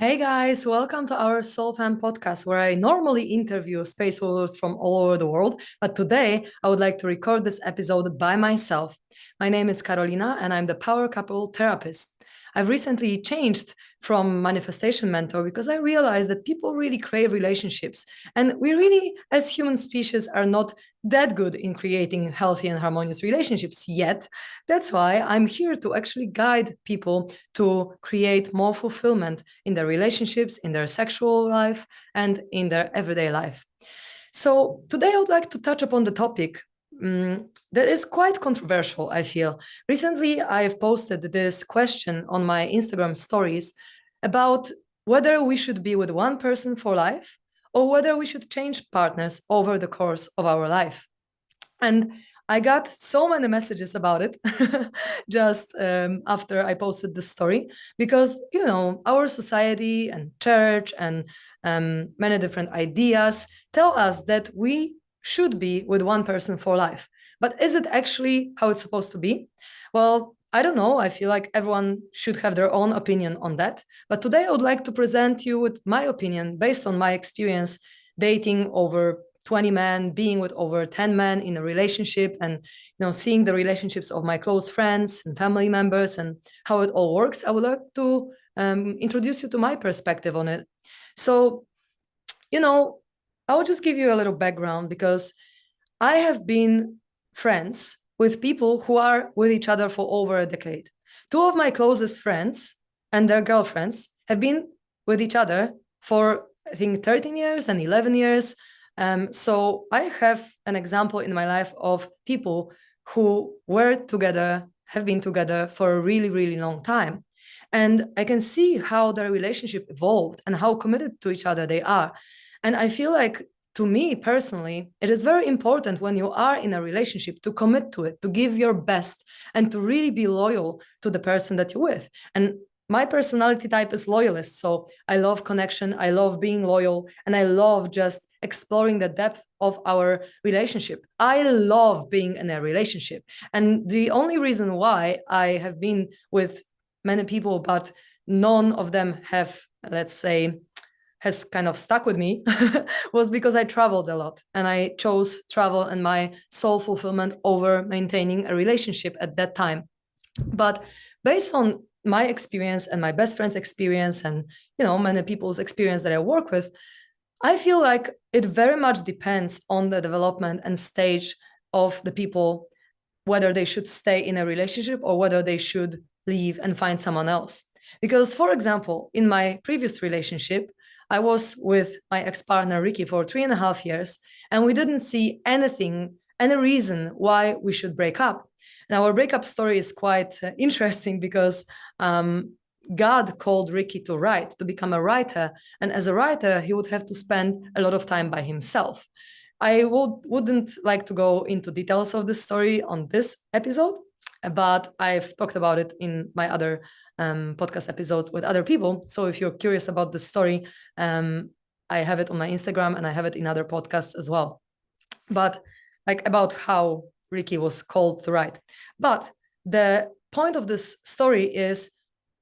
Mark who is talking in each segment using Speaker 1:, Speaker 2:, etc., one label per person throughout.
Speaker 1: Hey guys, welcome to our SoulFam Podcast, where I normally interview space rulers from all over the world. But today, I would like to record this episode by myself. My name is Karolina, and I'm the power couple therapist. I've recently changed from manifestation mentor because I realized that people really crave relationships. And we really, as human species, are not that good in creating healthy and harmonious relationships yet. That's why I'm here to actually guide people to create more fulfillment in their relationships, in their sexual life, and in their everyday life. So, today I would like to touch upon the topic that is quite controversial, I feel. Recently, I've posted this question on my Instagram stories about whether we should be with one person for life or whether we should change partners over the course of our life. And I got so many messages about it just after I posted the story because, our society and church and many different ideas tell us that we should be with one person for life. But is it actually how it's supposed to be? Well, I don't know. I feel like everyone should have their own opinion on that. But today I would like to present you with my opinion based on my experience dating over 20 men, being with over 10 men in a relationship, and seeing the relationships of my close friends and family members and how it all works. I would like to introduce you to my perspective on it. So, I will just give you a little background because I have been friends with people who are with each other for over a decade. Two of my closest friends and their girlfriends have been with each other for, I think, 13 years and 11 years. So I have an example in my life of people who were together, have been together for a really, really long time. And I can see how their relationship evolved and how committed to each other they are. And I feel like, to me personally, it is very important when you are in a relationship to commit to it, to give your best, and to really be loyal to the person that you're with. And my personality type is loyalist. So I love connection, I love being loyal, and I love just exploring the depth of our relationship. I love being in a relationship. And the only reason why I have been with many people, but none of them have, let's say, has kind of stuck with me was because I traveled a lot and I chose travel and my soul fulfillment over maintaining a relationship at that time. But based on my experience and my best friend's experience and many people's experience that I work with, I feel like it very much depends on the development and stage of the people, whether they should stay in a relationship or whether they should leave and find someone else. Because, for example, in my previous relationship, I was with my ex-partner Ricky for 3.5 years, and we didn't see any reason why we should break up. And our breakup story is quite interesting because God called Ricky to write, to become a writer. And as a writer, he would have to spend a lot of time by himself. I wouldn't like to go into details of this story on this episode, but I've talked about it in my other podcast episodes with other people. So if you're curious about the story, I have it on my Instagram and I have it in other podcasts as well. But like about how Ricky was called to write. But the point of this story is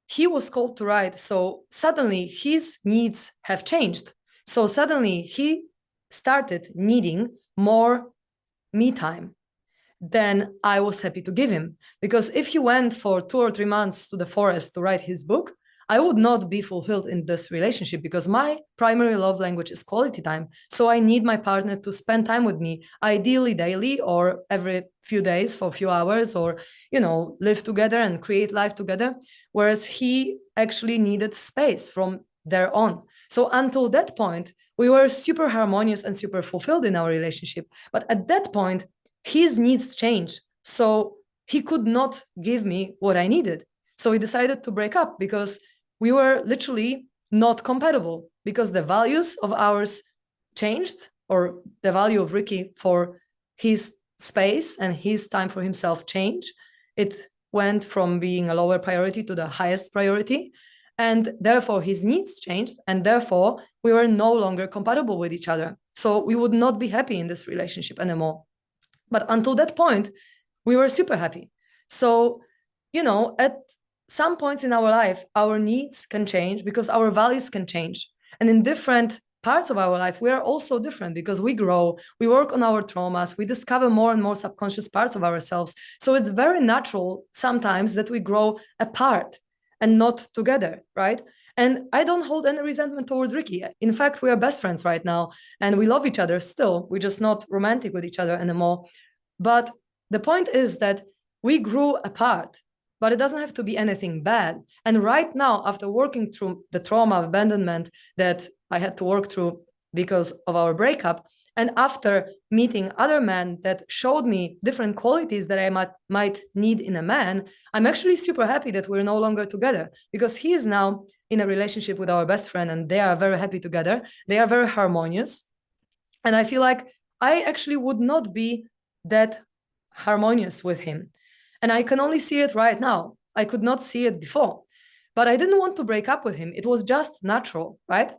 Speaker 1: he was called to write. So suddenly his needs have changed. So suddenly he started needing more me time than I was happy to give him. Because if he went for 2 or 3 months to the forest to write his book, I would not be fulfilled in this relationship because my primary love language is quality time. So I need my partner to spend time with me, ideally daily or every few days for a few hours, or, live together and create life together. Whereas he actually needed space from there on. So until that point, we were super harmonious and super fulfilled in our relationship. But at that point, his needs changed. So he could not give me what I needed. So we decided to break up because we were literally not compatible because the values of ours changed, or the value of Ricky for his space and his time for himself changed. It went from being a lower priority to the highest priority. And therefore his needs changed. And therefore we were no longer compatible with each other. So we would not be happy in this relationship anymore. But until that point, we were super happy. So, at some points in our life, our needs can change because our values can change. And in different parts of our life, we are also different because we grow, we work on our traumas, we discover more and more subconscious parts of ourselves. So it's very natural sometimes that we grow apart and not together, right? And I don't hold any resentment towards Ricky. In fact, we are best friends right now and we love each other still. We're just not romantic with each other anymore. But the point is that we grew apart, but it doesn't have to be anything bad. And right now, after working through the trauma of abandonment that I had to work through because of our breakup, and after meeting other men that showed me different qualities that I might need in a man, I'm actually super happy that we're no longer together because he is now in a relationship with our best friend and they are very happy together. They are very harmonious. And I feel like I actually would not be that harmonious with him. And I can only see it right now. I could not see it before. But I didn't want to break up with him. It was just natural, right?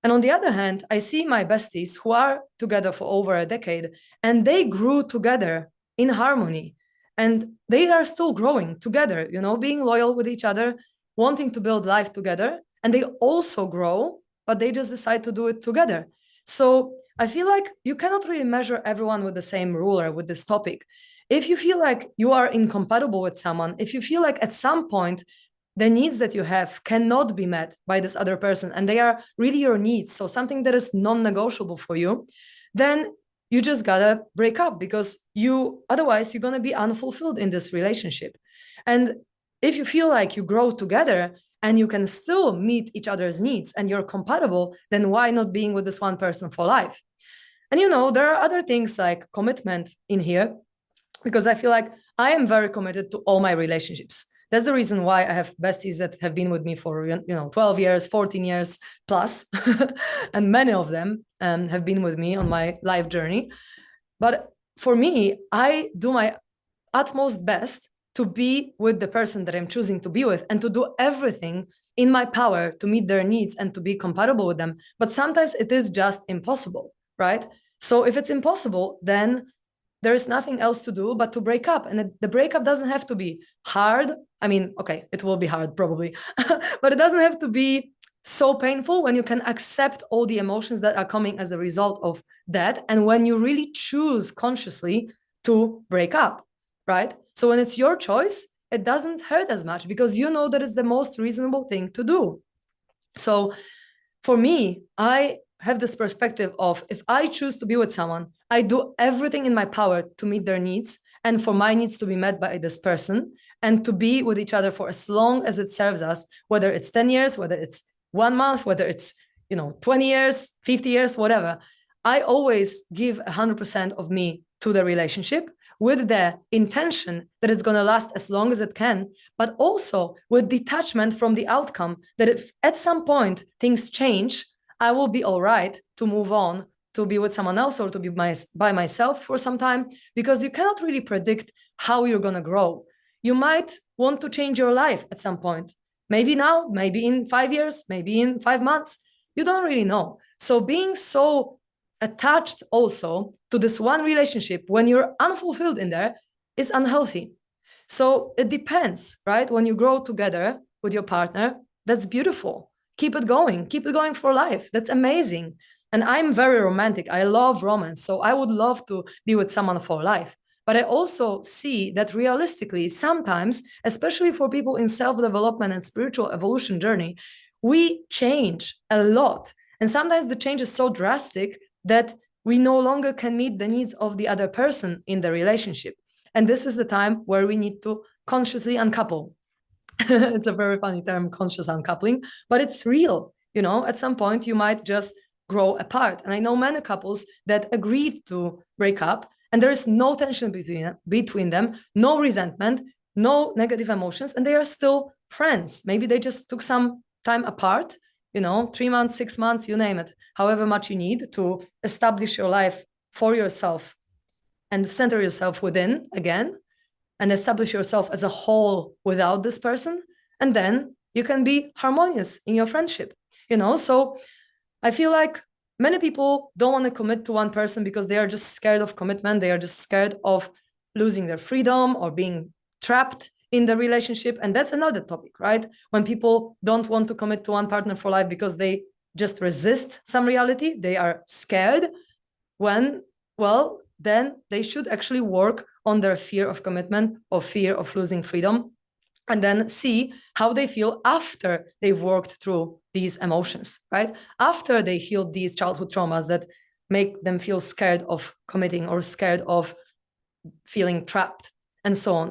Speaker 1: And on the other hand, I see my besties who are together for over a decade and they grew together in harmony. And they are still growing together, being loyal with each other, wanting to build life together. And they also grow, but they just decide to do it together. So I feel like you cannot really measure everyone with the same ruler with this topic. If you feel like you are incompatible with someone, if you feel like at some point the needs that you have cannot be met by this other person and they are really your needs, so something that is non-negotiable for you, then you just gotta break up because otherwise you're gonna be unfulfilled in this relationship. And if you feel like you grow together and you can still meet each other's needs and you're compatible, then why not being with this one person for life? And there are other things like commitment in here, because I feel like I am very committed to all my relationships. That's the reason why I have besties that have been with me for 12 years, 14 years plus, and many of them have been with me on my life journey. But for me, I do my utmost best to be with the person that I'm choosing to be with and to do everything in my power to meet their needs and to be compatible with them. But sometimes it is just impossible, right? So if it's impossible, then there is nothing else to do but to break up. And the breakup doesn't have to be hard. I mean, okay, it will be hard probably, but it doesn't have to be so painful when you can accept all the emotions that are coming as a result of that. And when you really choose consciously to break up, right? So when it's your choice, it doesn't hurt as much because you know that it's the most reasonable thing to do. So for me, I have this perspective of if I choose to be with someone, I do everything in my power to meet their needs and for my needs to be met by this person and to be with each other for as long as it serves us, whether it's 10 years, whether it's 1 month, whether it's 20 years, 50 years, whatever. I always give 100% of me to the relationship with the intention that it's going to last as long as it can, but also with detachment from the outcome that if at some point things change, I will be all right to move on, to be with someone else or to be by myself for some time, because you cannot really predict how you're going to grow. You might want to change your life at some point. Maybe now, maybe in 5 years, maybe in 5 months. You don't really know. So being so attached also to this one relationship when you're unfulfilled in there is unhealthy. So it depends, right? When you grow together with your partner, that's beautiful. Keep it going for life. That's amazing. And I'm very romantic. I love romance. So I would love to be with someone for life. But I also see that realistically, sometimes, especially for people in self-development and spiritual evolution journey, we change a lot. And sometimes the change is so drastic that we no longer can meet the needs of the other person in the relationship. And this is the time where we need to consciously uncouple. It's a very funny term, conscious uncoupling, but it's real. At some point you might just grow apart. And I know many couples that agreed to break up and there is no tension between them, no resentment, no negative emotions, and they are still friends. Maybe they just took some time apart, 3 months, 6 months, you name it, however much you need to establish your life for yourself and center yourself within again and establish yourself as a whole without this person. And then you can be harmonious in your friendship, So I feel like many people don't want to commit to one person because they are just scared of commitment. They are just scared of losing their freedom or being trapped in the relationship. And that's another topic, right? When people don't want to commit to one partner for life because they just resist some reality, they are scared, well, then they should actually work on their fear of commitment or fear of losing freedom, and then see how they feel after they've worked through these emotions, right? After they healed these childhood traumas that make them feel scared of committing or scared of feeling trapped and so on.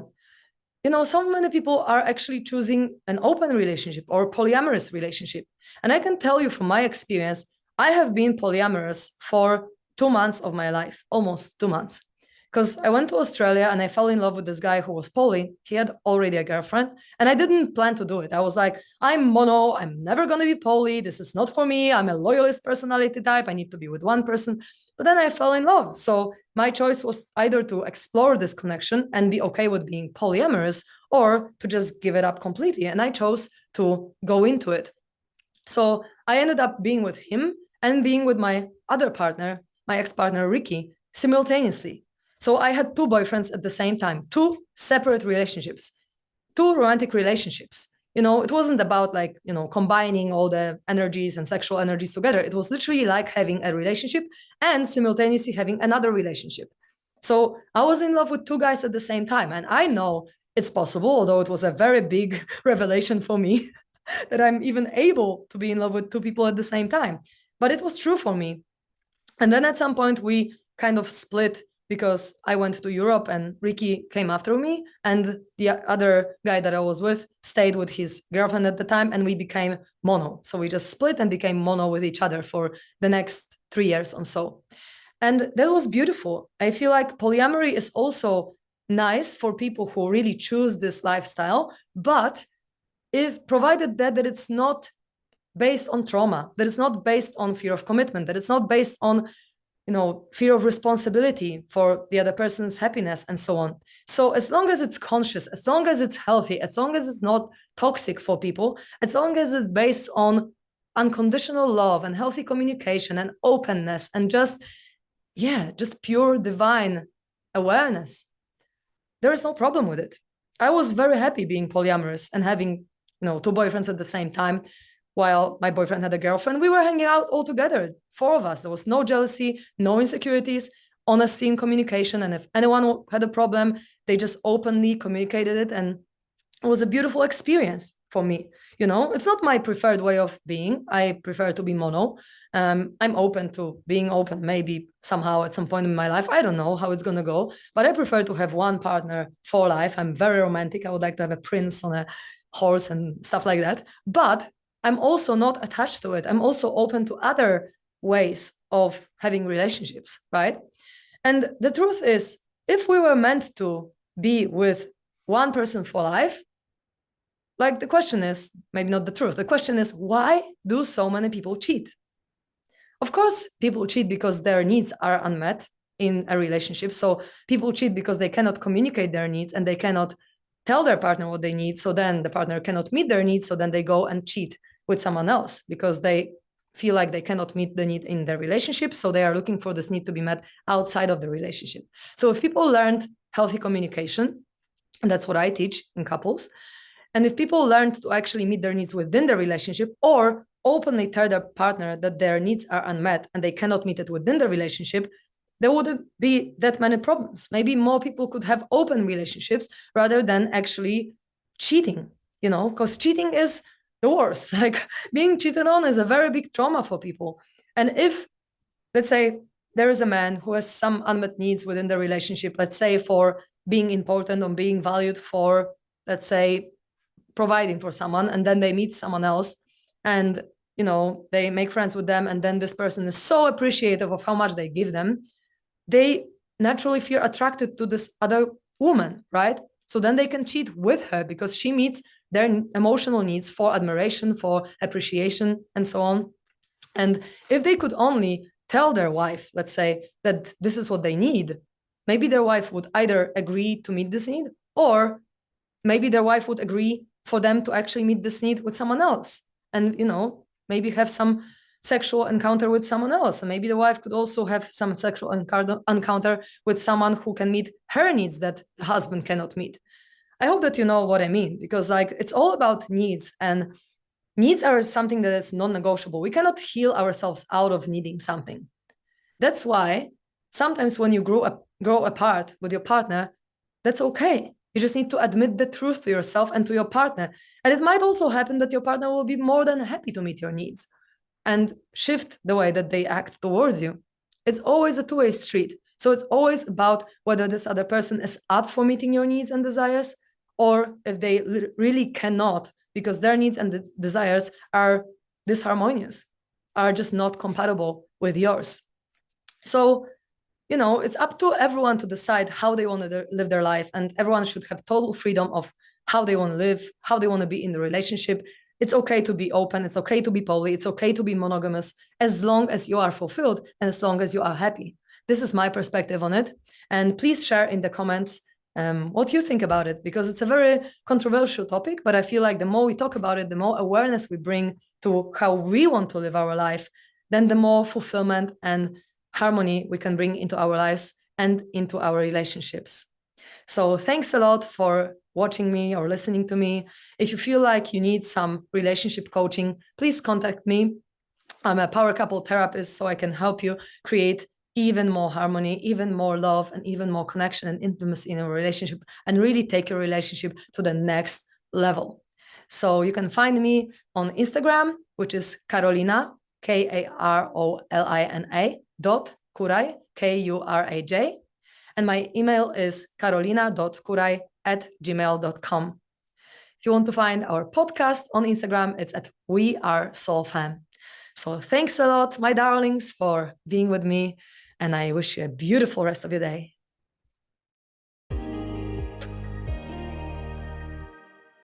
Speaker 1: So many people are actually choosing an open relationship or polyamorous relationship. And I can tell you from my experience, I have been polyamorous for 2 months of my life, almost 2 months. Because I went to Australia and I fell in love with this guy who was poly. He had already a girlfriend, and I didn't plan to do it. I was like, I'm mono, I'm never going to be poly. This is not for me. I'm a loyalist personality type. I need to be with one person. But then I fell in love. So my choice was either to explore this connection and be okay with being polyamorous, or to just give it up completely. And I chose to go into it. So I ended up being with him and being with my other partner, my ex-partner, Ricky, simultaneously. So I had two boyfriends at the same time, two separate relationships, two romantic relationships. It wasn't about like, combining all the energies and sexual energies together. It was literally like having a relationship and simultaneously having another relationship. So I was in love with two guys at the same time. And I know it's possible, although it was a very big revelation for me that I'm even able to be in love with two people at the same time. But it was true for me. And then at some point we kind of split because I went to Europe and Ricky came after me, and the other guy that I was with stayed with his girlfriend at the time, and we became mono. So we just split and became mono with each other for the next 3 years or so. And that was beautiful. I feel like polyamory is also nice for people who really choose this lifestyle, but if provided that it's not based on trauma, that it's not based on fear of commitment, that it's not based on fear of responsibility for the other person's happiness and so on. So as long as it's conscious, as long as it's healthy, as long as it's not toxic for people, as long as it's based on unconditional love and healthy communication and openness and just pure divine awareness, there is no problem with it. I was very happy being polyamorous and having two boyfriends at the same time. While my boyfriend had a girlfriend, we were hanging out all together, four of us. There was no jealousy, no insecurities, honesty in communication. And if anyone had a problem, they just openly communicated it. And it was a beautiful experience for me. It's not my preferred way of being. I prefer to be mono. I'm open to being open, maybe somehow at some point in my life. I don't know how it's going to go, but I prefer to have one partner for life. I'm very romantic. I would like to have a prince on a horse and stuff like that. But I'm also not attached to it. I'm also open to other ways of having relationships, right? And the truth is, if we were meant to be with one person for life, like the question is, maybe not the truth, the question is, why do so many people cheat? Of course, people cheat because their needs are unmet in a relationship. So people cheat because they cannot communicate their needs and they cannot tell their partner what they need. So then the partner cannot meet their needs. So then they go and cheat with someone else because they feel like they cannot meet the need in their relationship. So they are looking for this need to be met outside of the relationship. So if people learned healthy communication, and that's what I teach in couples, and if people learned to actually meet their needs within the relationship, or openly tell their partner that their needs are unmet and they cannot meet it within the relationship, there wouldn't be that many problems. Maybe more people could have open relationships rather than actually cheating, because cheating is the worst. Like being cheated on is a very big trauma for people. And if, let's say, there is a man who has some unmet needs within the relationship, let's say for being important or being valued for, let's say, providing for someone, and then they meet someone else and, they make friends with them, and then this person is so appreciative of how much they give them, they naturally feel attracted to this other woman, right? So then they can cheat with her because she meets their emotional needs for admiration, for appreciation, and so on. And if they could only tell their wife, let's say, that this is what they need, maybe their wife would either agree to meet this need, or maybe their wife would agree for them to actually meet this need with someone else and, maybe have some sexual encounter with someone else. And maybe the wife could also have some sexual encounter with someone who can meet her needs that the husband cannot meet. I hope that you know what I mean, because like it's all about needs, and needs are something that is non-negotiable. We cannot heal ourselves out of needing something. That's why sometimes when you grow apart with your partner, that's okay. You just need to admit the truth to yourself and to your partner. And it might also happen that your partner will be more than happy to meet your needs and shift the way that they act towards you. It's always a two-way street. So it's always about whether this other person is up for meeting your needs and desires, or if they really cannot, because their needs and desires are disharmonious, are just not compatible with yours. So, it's up to everyone to decide how they want to live their life, and everyone should have total freedom of how they want to live, how they want to be in the relationship. It's okay to be open, it's okay to be poly, it's okay to be monogamous, as long as you are fulfilled and as long as you are happy. This is my perspective on it. And please share in the comments what you think about it, because it's a very controversial topic, but I feel like the more we talk about it, the more awareness we bring to how we want to live our life, then the more fulfillment and harmony we can bring into our lives and into our relationships. So thanks a lot for watching me or listening to me. If you feel like you need some relationship coaching, please contact me. I'm a power couple therapist, so I can help you create even more harmony, even more love, and even more connection and intimacy in a relationship, and really take your relationship to the next level. So you can find me on Instagram, which is Karolina, Karolina .Kuraj, Kuraj. And my email is karolina.kuraj@gmail.com. If you want to find our podcast on Instagram, it's at We Are SoulFam. So thanks a lot, my darlings, for being with me. And I wish you a beautiful rest of your day.